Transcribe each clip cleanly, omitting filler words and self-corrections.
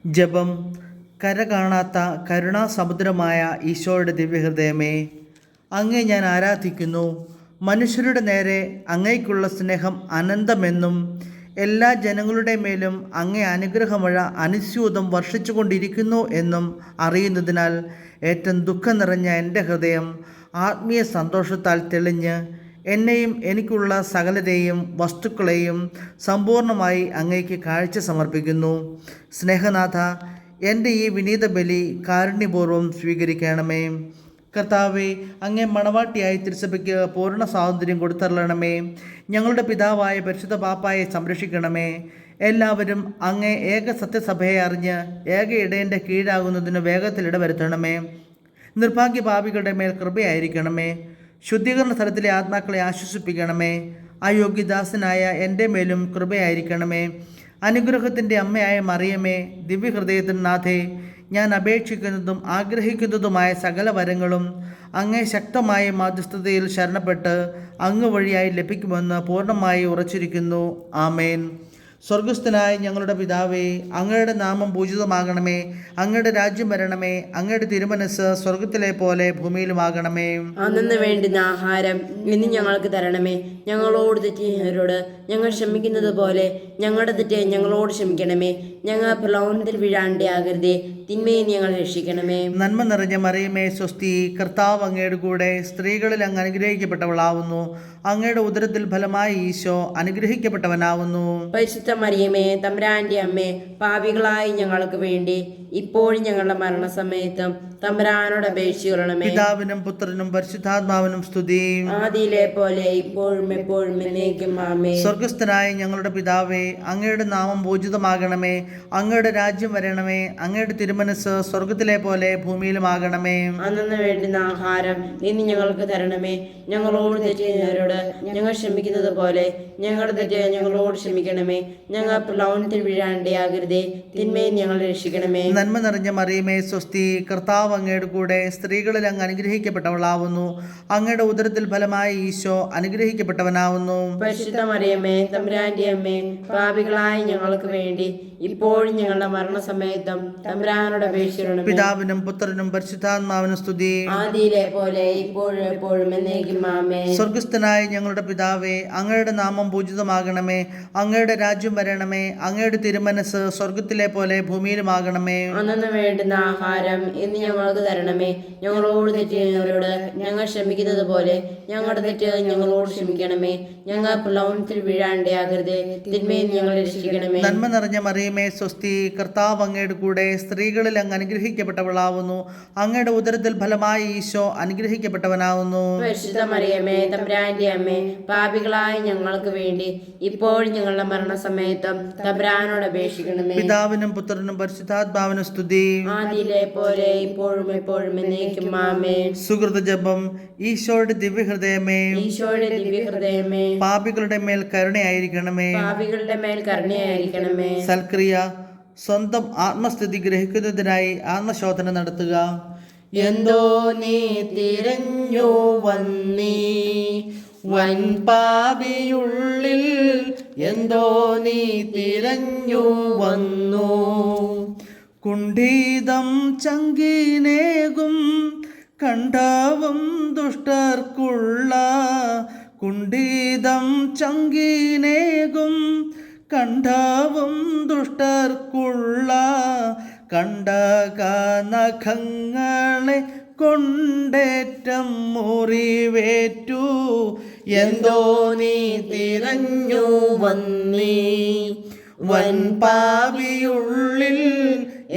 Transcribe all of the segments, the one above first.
ജപം. കര കാണാത്ത കരുണാസമുദ്രമായ ഈശോയുടെ ദിവ്യഹൃദയമേ, അങ്ങേ ഞാൻ ആരാധിക്കുന്നു. മനുഷ്യരുടെ നേരെ അങ്ങേക്കുള്ള സ്നേഹം അനന്തമെന്നും എല്ലാ ജനങ്ങളുടെ മേലും അങ്ങേ അനുഗ്രഹമഴ അനുസ്യൂതം വർഷിച്ചുകൊണ്ടിരിക്കുന്നു എന്നും അറിയുന്നതിനാൽ ഏറ്റവും ദുഃഖം നിറഞ്ഞ എൻ്റെ ഹൃദയം ആത്മീയ സന്തോഷത്താൽ തെളിഞ്ഞ് എന്നെയും എനിക്കുള്ള സകലരെയും വസ്തുക്കളെയും സമ്പൂർണ്ണമായി അങ്ങേക്ക് കാഴ്ച സമർപ്പിക്കുന്നു. സ്നേഹനാഥ, എൻ്റെ ഈ വിനീത ബലി കാരുണ്യപൂർവ്വം സ്വീകരിക്കണമേ. കർത്താവെ, അങ്ങേ മണവാട്ടിയായി തിരുസഭയ്ക്ക് പൂർണ്ണ സ്വാതന്ത്ര്യം കൊടുത്തരളണമേ. ഞങ്ങളുടെ പിതാവായ പരിശുദ്ധ പാപ്പായെ സംരക്ഷിക്കണമേ. എല്ലാവരും അങ്ങേ ഏക സത്യസഭയെ അറിഞ്ഞ് ഏക ഇടയൻ്റെ കീഴാകുന്നതിന് വേഗത്തിൽ ഇടവരുത്തണമേ. നിർഭാഗ്യ പാപികളുടെ മേൽ കൃപയായിരിക്കണമേ. ശുദ്ധീകരണ സ്ഥലത്തിലെ ആത്മാക്കളെ ആശ്വസിപ്പിക്കണമേ. അയോഗ്യദാസനായ എൻ്റെ മേലും കൃപയായിരിക്കണമേ. അനുഗ്രഹത്തിൻ്റെ അമ്മയായ മറിയമേ, ദിവ്യഹൃദയത്തിൻ നാഥേ, ഞാൻ അപേക്ഷിക്കുന്നതും ആഗ്രഹിക്കുന്നതുമായ സകല വരങ്ങളും അങ്ങേ ശക്തമായ മാധ്യസ്ഥതയിൽ ശരണപ്പെട്ട് അങ്ങ് വഴിയായി ലഭിക്കുമെന്ന് പൂർണ്ണമായി ഉറച്ചിരിക്കുന്നു. ആമേൻ. സ്വർഗസ്ഥനായ ഞങ്ങളുടെ പിതാവേ, അങ്ങയുടെ നാമം പൂജിതമാകണമേ. അങ്ങയുടെ രാജ്യം വരണമേ. അങ്ങയുടെ തിരുമനസ് സ്വർഗത്തിലെ പോലെ ഭൂമിയിലുമാകണമേ. അന്നു വേണ്ടുന്ന ആഹാരം ഇന്ന് ഞങ്ങൾക്ക് തരണമേ. ഞങ്ങളോട് തെറ്റിയവരോട് ഞങ്ങൾ ക്ഷമിക്കുന്നത് പോലെ ഞങ്ങളുടെ തെറ്റ് ഞങ്ങളോട് ക്ഷമിക്കണമേ. ഞങ്ങൾ പ്രലോഭനത്തിൽ വീഴാണ്ടയാകരുതേ, തിന്മയെ ഞങ്ങൾ രക്ഷിക്കണമേ. നന്മ നിറഞ്ഞ മറിയമേ, സ്വസ്തി. കർത്താവ് അങ്ങയുടെ കൂടെ സ്ത്രീകളിൽ അങ്ങ് അനുഗ്രഹിക്കപ്പെട്ടവളാവുന്നു. അങ്ങയുടെ ഉദരത്തിൽ ഫലമായി ഈശോ അനുഗ്രഹിക്കപ്പെട്ടവനാവുന്നു. പരിശുദ്ധ മറിയമേ, തമ്പുരാന്റെ അമ്മേ, പാപികളായി ഞങ്ങൾക്ക് വേണ്ടി ഇപ്പോഴും ഞങ്ങളുടെ മരണസമയത്തും തമ്പുരാനോട് അപേക്ഷിക്കണമേ. പിതാവിനും പുത്രനും പരിശുദ്ധാത്മാവിനും സ്തുതി. ആദിയിലെ പോലെ ഇപ്പോഴും എപ്പോഴും എന്നേക്കും ആമേൻ. സ്വർഗസ്ഥനായ ഞങ്ങളുടെ പിതാവേ, അങ്ങയുടെ നാമം പൂജിതമാകണമേ. അങ്ങയുടെ രാജ്യം വരണമേ. അങ്ങയുടെ തിരുമനസ് സ്വർഗത്തിലെ പോലെ ഭൂമിയിലുമാകണമേ. അന്നു വേണ്ടുന്ന ആഹാരം ഇന്ന് ഞങ്ങൾക്ക് തരണമേ. ഞങ്ങളോട് തെറ്റിയവരോട് ഞങ്ങൾ ക്ഷമിക്കുന്നത് പോലെ ഞങ്ങളുടെ തെറ്റ് ഞങ്ങളോട് ക്ഷമിക്കണമേ. ഞങ്ങൾ പ്രലോഭനത്തിൽ വീഴാണ്ടയാകരുതേ, തിന്മയെ ഞങ്ങൾ രക്ഷിക്കണമേ. നന്മ നിറഞ്ഞ മറിയമേ, സ്വസ്തി. കർത്താവ് അങ്ങയുടെ കൂടെ സ്ത്രീകളിൽ അങ്ങ് അനുഗ്രഹിക്കപ്പെട്ടവളാവുന്നു. അങ്ങയുടെ ഉദരത്തിൽ ഫലമായി ഈശോ അനുഗ്രഹിക്കപ്പെട്ടവനാവുന്നു. പരിശുദ്ധ മറിയമേ, തമ്പുരാന്റെ അമ്മേ, പാപികളായ ഞങ്ങൾക്ക് വേണ്ടി ഇപ്പോഴും ഞങ്ങളുടെ മരണസമയത്തും തമ്പുരാനോട് അപേക്ഷിക്കണമേ. പിതാവിനും പുത്രനും പരിശുദ്ധാത്മാവിനും സ്തുതി. ആദിയിലെ പോലെ ഇപ്പോഴും എപ്പോഴും എന്നേക്കും ആമേൻ. സ്വർഗസ്ഥനായ ഞങ്ങളുടെ പിതാവേ, അങ്ങയുടെ നാമം പൂജിതമാകണമേ. അങ്ങയുടെ രാജ്യം വരണമേ. അങ്ങയുടെ തിരുമനസ് സ്വർഗത്തിലെ പോലെ ഭൂമിയിലുമാകണമേ. അന്നു വേണ്ടുന്ന ആഹാരം ഇന്ന് ഞങ്ങൾക്ക് തരണമേ. ഞങ്ങളോട് തെറ്റിയവരോട് ഞങ്ങൾ ക്ഷമിക്കുന്നത് പോലെ ഞങ്ങളുടെ തെറ്റ് ഞങ്ങളോട് ക്ഷമിക്കണമേ. ഞങ്ങൾ പ്രലോഭനത്തിൽ വീഴാണ്ടയാകരുതേ, തിന്മയിൽ ഞങ്ങൾ രക്ഷിക്കണമേ. നന്മ നിറഞ്ഞ മറിയമേ, സ്വസ്തി. കർത്താവ് അങ്ങയുടെ കൂടെ സ്ത്രീകളിൽ അങ്ങ് അനുഗ്രഹിക്കപ്പെട്ടവളാവുന്നു. അങ്ങയുടെ ഉദരത്തിൽ ഫലമായി ഈശോ അനുഗ്രഹിക്കപ്പെട്ടവനാവുന്നു. പരിശുദ്ധ മറിയമേ, തമ്പുരാന്റെ അമ്മേ, പാപികളായ ഞങ്ങൾക്ക് വേണ്ടി ഇപ്പോഴും ഞങ്ങളുടെ മരണസമയത്തും തമ്പുരാനോട് അപേക്ഷിക്കണമേ. പിതാവിനും പുത്രനും പരിശുദ്ധാത്മാവിനും സ്തുതി. ആദിയിലെ പോലെ ഇപ്പോഴും എപ്പോഴും എന്നേക്കും ആമേൻ. സുഹൃത ജപം. ഈശോയുടെ ദിവ്യഹൃദയമേ, ഈശോയുടെ ദിവ്യഹൃദയമേ, പാപികളുടെ മേൽ കരുണയായിരിക്കണമേ. പാപികളുടെ മേൽ കരുണയായിരിക്കണമേ. സൽക്രിയ. സ്വന്തം ആത്മസ്ഥിതി ഗ്രഹിക്കുന്നതിനായി ആത്മശോധന നടത്തുക. എന്തോ നീ തിരഞ്ഞു വന്നീ വൻ പാപിയുള്ളിൽ, എന്തോ നീ തിരഞ്ഞു വന്നു. കുണ്ഠിതം ചങ്കിനേകും കണ്ഠവും ദുഷ്ടർക്കുള്ള, കുണ്ഠിതം ചങ്കിനേകും കണ്ഠവും ദുഷ്ടർക്കുള്ള, കണ്ടകനഖങ്ങളെ കൊണ്ടേറ്റം മുറിവേറ്റു. എന്തോ നീ തിരഞ്ഞു വന്നീ വൻ പാപിയുള്ളിൽ,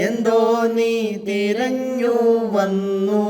എന്തോ നീ തിരഞ്ഞു വന്നു.